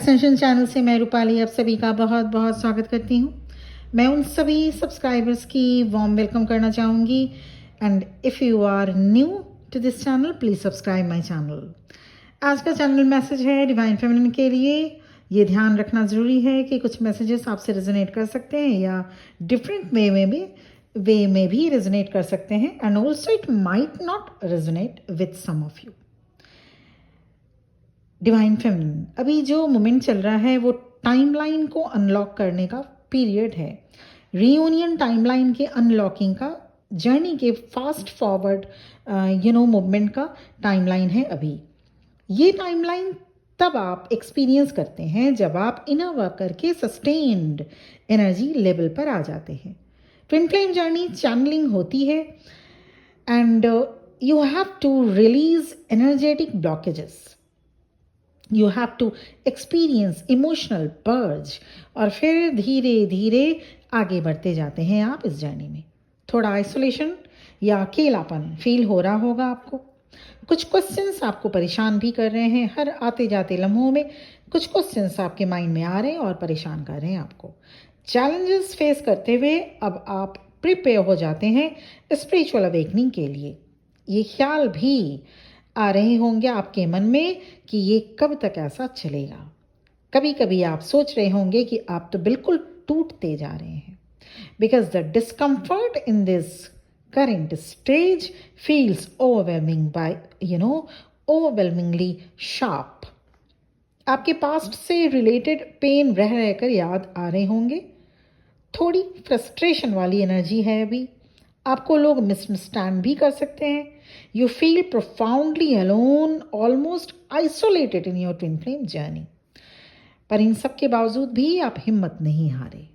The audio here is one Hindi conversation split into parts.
एसेंशियल चैनल से मैं रूपाली आप सभी का बहुत बहुत स्वागत करती हूँ। मैं उन सभी सब्सक्राइबर्स की वार्म वेलकम करना चाहूँगी and if you are new to this channel please subscribe my channel. आज का चैनल मैसेज है डिवाइन फेमिनिन के लिए। ये ध्यान रखना ज़रूरी है कि कुछ मैसेजेस आपसे रेजोनेट कर सकते हैं या डिफरेंट वे में भी रेजोनेट कर सकते हैं and also it might not resonate with some of you. Divine feminine, अभी जो मोमेंट चल रहा है वो टाइमलाइन को अनलॉक करने का पीरियड है। रीयूनियन टाइमलाइन के अनलॉकिंग का, जर्नी के फास्ट फॉरवर्ड मूवमेंट का टाइमलाइन है अभी। ये टाइमलाइन तब आप एक्सपीरियंस करते हैं जब आप इनर वर्क करके सस्टेन्ड एनर्जी लेवल पर आ जाते हैं। ट्विन फ्लेम जर्नी चैनलिंग होती है and you have to release energetic blockages, you have to experience emotional purge और फिर धीरे धीरे आगे बढ़ते जाते हैं आप इस जर्नी में। थोड़ा आइसोलेशन या अकेलापन फील हो रहा होगा आपको। कुछ क्वेश्चंस आपको परेशान भी कर रहे हैं। हर आते जाते लम्हों में कुछ क्वेश्चंस आपके माइंड में आ रहे हैं और परेशान कर रहे हैं आपको। चैलेंजेस फेस करते हुए अब आप प्रिपेयर हो जाते हैं स्पिरिचुअल अवेकनिंग के लिए। ये ख्याल भी आ रहे होंगे आपके मन में कि ये कब तक ऐसा चलेगा। कभी कभी आप सोच रहे होंगे कि आप तो बिल्कुल टूटते जा रहे हैं, because the discomfort in this current stage feels overwhelmingly sharp. आपके पास्ट से रिलेटेड पेन रह रहकर याद आ रहे होंगे। थोड़ी फ्रस्ट्रेशन वाली एनर्जी है अभी। आपको लोग मिसअंडरस्टैंड भी कर सकते हैं। You feel profoundly alone, almost isolated in your twin flame journey. पर इन सब के बावजूद भी आप हिम्मत नहीं हारे।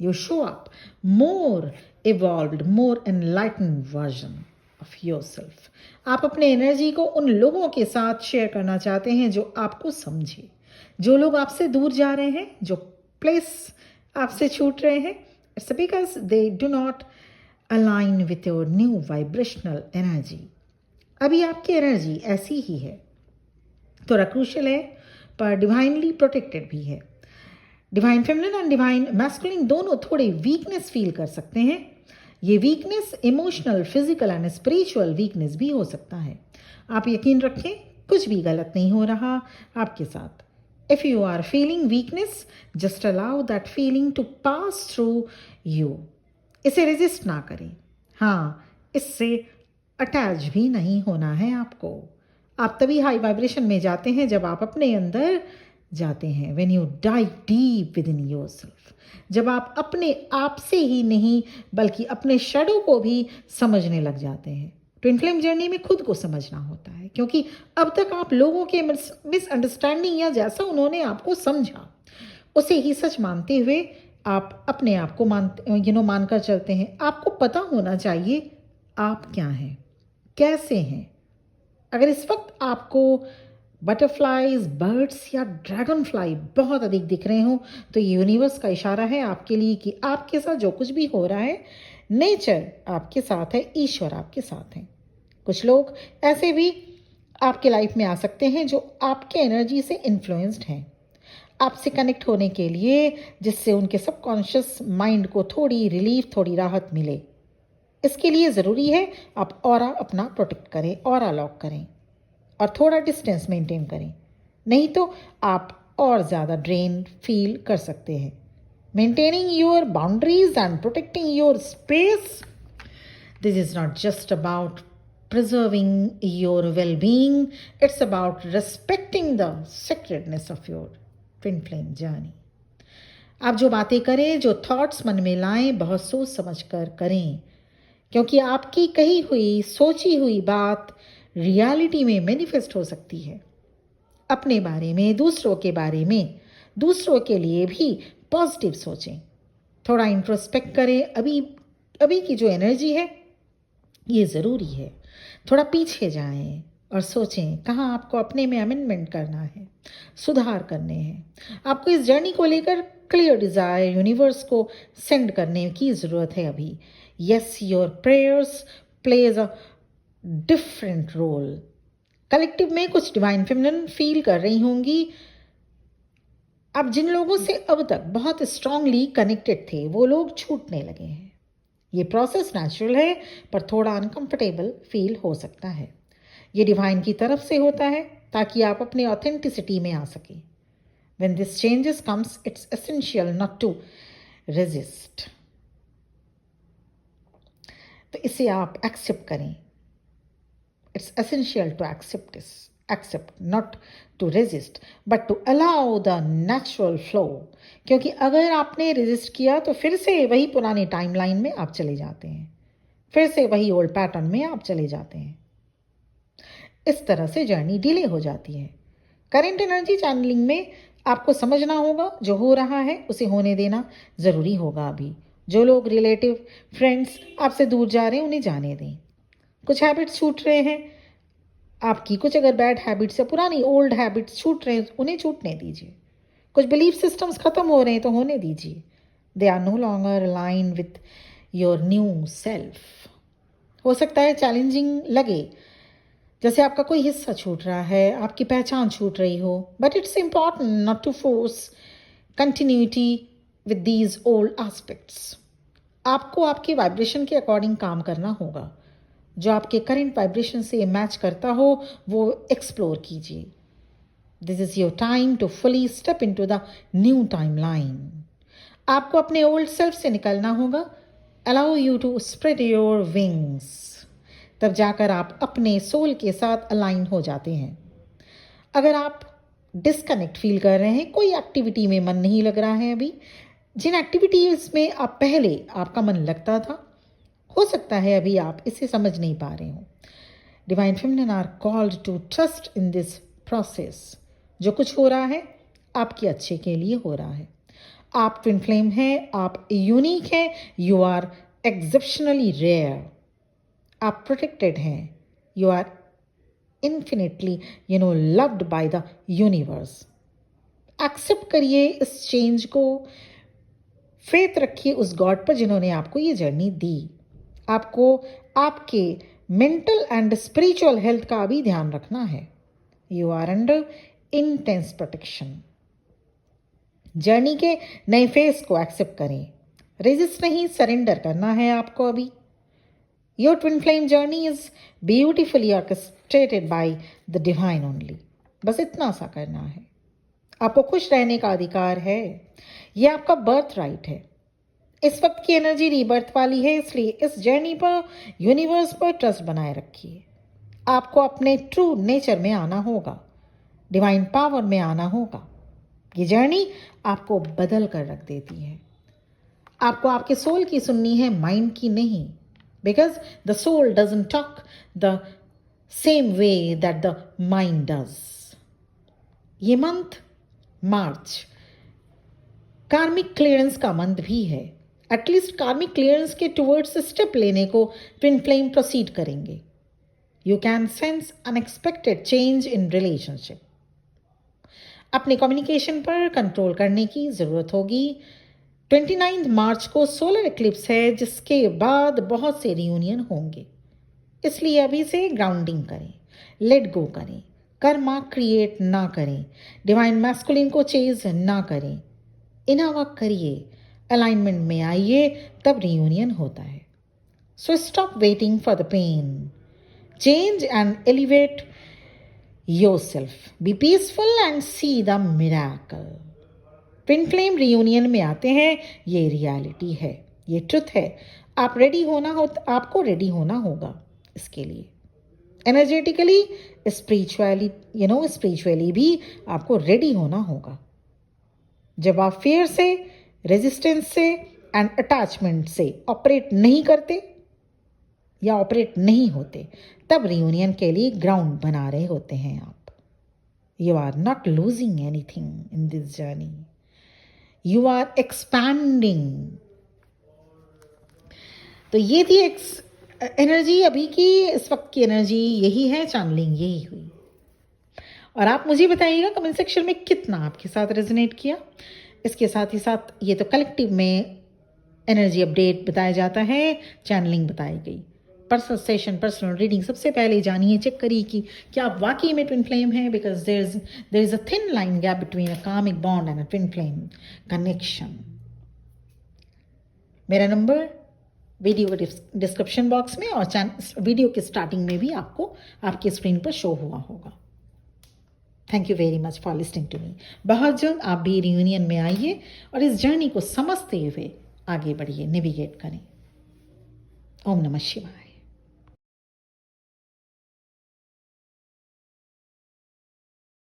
You show up more evolved, more enlightened version of yourself. आप अपने एनर्जी को उन लोगों के साथ शेयर करना चाहते हैं जो आपको समझे। जो लोग आपसे दूर जा रहे हैं, जो प्लेस आपसे छूट रहे हैं, it's because they do not align with your new vibrational energy. अभी आपकी एनर्जी ऐसी ही है, थोड़ा क्रूशियल है पर डिवाइनली प्रोटेक्टेड भी है। Divine feminine and divine masculine दोनों थोड़े वीकनेस फील कर सकते हैं। ये weakness emotional, physical and spiritual weakness भी हो सकता है। आप यकीन रखें, कुछ भी गलत नहीं हो रहा आपके साथ। If you are feeling weakness, just allow that feeling to pass through you. इसे रेजिस्ट ना करें। हाँ, इससे अटैच भी नहीं होना है आपको। आप तभी हाई वाइब्रेशन में जाते हैं जब आप अपने अंदर जाते हैं, when you dive deep within yourself, जब आप अपने आप से ही नहीं बल्कि अपने शैडो को भी समझने लग जाते हैं। ट्विन फ्लेम जर्नी में खुद को समझना होता है, क्योंकि अब तक आप लोगों के मिसअंडरस्टैंडिंग या जैसा उन्होंने आपको समझा उसे ही सच मानते हुए आप अपने आप को मानकर चलते हैं। आपको पता होना चाहिए आप क्या हैं, कैसे हैं। अगर इस वक्त आपको बटरफ्लाइज, बर्ड्स या ड्रैगन फ्लाई बहुत अधिक दिख रहे हो तो ये यूनिवर्स का इशारा है आपके लिए कि आपके साथ जो कुछ भी हो रहा है, नेचर आपके साथ है, ईश्वर आपके साथ है। कुछ लोग ऐसे भी आपके लाइफ में आ सकते हैं जो आपके एनर्जी से इन्फ्लुएंस्ड हैं, आपसे कनेक्ट होने के लिए, जिससे उनके सबकॉन्शियस माइंड को थोड़ी रिलीफ, थोड़ी राहत मिले। इसके लिए ज़रूरी है आप ऑरा अपना प्रोटेक्ट करें, ऑरा लॉक करें और थोड़ा डिस्टेंस मेंटेन करें, नहीं तो आप और ज़्यादा ड्रेन फील कर सकते हैं। Maintaining your boundaries and protecting your space, this is not just about preserving your well-being, it's about respecting the sacredness of your twin flame journey. आप जो बातें करें, जो थॉट्स मन में लाएं, बहुत सोच समझ कर करें, क्योंकि आपकी कही हुई, सोची हुई बात रियलिटी में मैनिफेस्ट हो सकती है। अपने बारे में, दूसरों के बारे में, दूसरों के लिए भी पॉजिटिव सोचें। थोड़ा इंट्रोस्पेक्ट करें। अभी की जो एनर्जी है ये ज़रूरी है। थोड़ा पीछे जाएं और सोचें कहाँ आपको अपने में अमेंडमेंट करना है, सुधार करने हैं। आपको इस जर्नी को लेकर क्लियर डिज़ायर यूनिवर्स को सेंड करने की ज़रूरत है अभी। Yes, your prayers plays a different role. Collective में कुछ डिवाइन फेमिनिन फील कर रही होंगी अब जिन लोगों से अब तक बहुत स्ट्रांगली कनेक्टेड थे वो लोग छूटने लगे हैं। ये प्रोसेस नेचुरल है पर थोड़ा अनकंफर्टेबल फील हो सकता है। ये डिवाइन की तरफ से होता है ताकि आप अपने ऑथेंटिसिटी में आ सकें। When this changes comes, it's essential not to resist. तो इसे आप एक्सेप्ट करें। It's essential to accept, not to resist, but to allow the natural flow. क्योंकि अगर आपने रेजिस्ट किया तो फिर से वही पुरानी टाइमलाइन में आप चले जाते हैं, फिर से वही ओल्ड पैटर्न में आप चले जाते हैं। इस तरह से जर्नी डिले हो जाती है। करंट एनर्जी चैनलिंग में आपको समझना होगा जो हो रहा है उसे होने देना ज़रूरी होगा। अभी जो लोग रिलेटिव फ्रेंड्स आपसे दूर जा रहे हैं उन्हें जाने दें। कुछ हैबिट्स छूट रहे हैं आपकी, कुछ अगर बैड हैबिट्स या पुरानी ओल्ड हैबिट्स छूट रहे हैं उन्हें छूटने दीजिए। कुछ बिलीफ सिस्टम्स ख़त्म हो रहे हैं तो होने दीजिए। They are no longer align with your new self. हो सकता है चैलेंजिंग लगे, जैसे आपका कोई हिस्सा छूट रहा है, आपकी पहचान छूट रही हो, but it's important not to force continuity with these old aspects. आपको आपके वाइब्रेशन के अकॉर्डिंग काम करना होगा। जो आपके करंट वाइब्रेशन से मैच करता हो वो एक्सप्लोर कीजिए। This is your time to fully step into the new timeline. आपको अपने ओल्ड सेल्फ से निकलना होगा। Allow you to spread your wings. तब जाकर आप अपने सोल के साथ अलाइन हो जाते हैं। अगर आप डिस्कनेक्ट फील कर रहे हैं, कोई एक्टिविटी में मन नहीं लग रहा है अभी, जिन एक्टिविटीज़ में आप पहले आपका मन लगता था, हो सकता है अभी आप इसे समझ नहीं पा रहे हो। Divine feminine are called to trust in this process. जो कुछ हो रहा है आपके अच्छे के लिए हो रहा है। आप ट्विन फ्लेम हैं, आप यूनिक हैं, यू आर एक्सेप्शनली रेयर, आप प्रोटेक्टेड हैं, you are infinitely loved by the universe. Accept करिए इस चेंज को, फेथ रखिए उस गॉड पर जिन्होंने आपको ये जर्नी दी। आपको आपके मेंटल एंड स्पिरिचुअल हेल्थ का भी ध्यान रखना है। You are under intense protection. Journey के नए फेस को एक्सेप्ट करें। रेजिस्ट नहीं, सरेंडर करना है आपको अभी। Your twin flame journey is beautifully orchestrated by the divine only. बस इतना सा करना है। आपको खुश रहने का अधिकार है। यह आपका बर्थ राइट है। इस वक्त की एनर्जी रीबर्थ वाली है, इसलिए इस जर्नी पर, यूनिवर्स पर ट्रस्ट बनाए रखिए। आपको अपने ट्रू नेचर में आना होगा, डिवाइन पावर में आना होगा। ये जर्नी आपको बदल कर रख देती है। आपको आपके सोल की सुननी है, माइंड की नहीं, because the soul doesn't talk the same way that the mind does. ये मंथ मार्च कार्मिक क्लियरेंस का मंथ भी है। एटलीस्ट कार्मिक क्लियरेंस के टुवर्ड्स स्टेप लेने को ट्विन फ्लेम प्रोसीड करेंगे। You can sense unexpected change in relationship. अपने कम्युनिकेशन पर कंट्रोल करने की ज़रूरत होगी। 29 मार्च को सोलर इक्लिप्स है, जिसके बाद बहुत से रियूनियन होंगे। इसलिए अभी से ग्राउंडिंग करें, लेट गो करें, कर्मा क्रिएट ना करें, डिवाइन मैस्कुलिन को चेज ना करें, इनावा करिए, अलाइनमेंट में आइए, तब रियूनियन होता है। So stop waiting for the pain, change and elevate yourself, be peaceful and see the miracle. Twin flame reunion में आते हैं, ये रियलिटी है, ये ट्रुथ है। आप रेडी होना हो, आपको रेडी होना होगा इसके लिए। एनर्जेटिकली, स्पिरिचुअली भी आपको रेडी होना होगा। जब आप फियर से, रेजिस्टेंस से एंड अटैचमेंट से ऑपरेट नहीं करते या ऑपरेट नहीं होते, तब रियूनियन के लिए ग्राउंड बना रहे होते हैं आप। You are not losing anything in this journey, you are expanding. तो ये थी एनर्जी अभी की, इस वक्त की एनर्जी यही है, चैनलिंग यही हुई। और आप मुझे बताइएगा कमेंट सेक्शन में कितना आपके साथ रेजोनेट किया। इसके साथ ही साथ ये तो कलेक्टिव में एनर्जी अपडेट बताया जाता है, चैनलिंग बताई गई। पर्सनल सेशन, पर्सनल रीडिंग, सबसे पहले जानिए, चेक करिए कि क्या आप वाकई में ट्विन फ्लेम हैं, because there is a thin line gap between a karmic bond and a twin flame connection. मेरा नंबर वीडियो के डिस्क्रिप्शन बॉक्स में और वीडियो के स्टार्टिंग में भी आपको आपकी स्क्रीन पर शो हुआ होगा। Thank you very much for listening to me. बहुत जल्द आप भी रियूनियन में आइए और इस जर्नी को समझते हुए आगे बढ़िए, नेविगेट करें। ओम नमः शिवाय।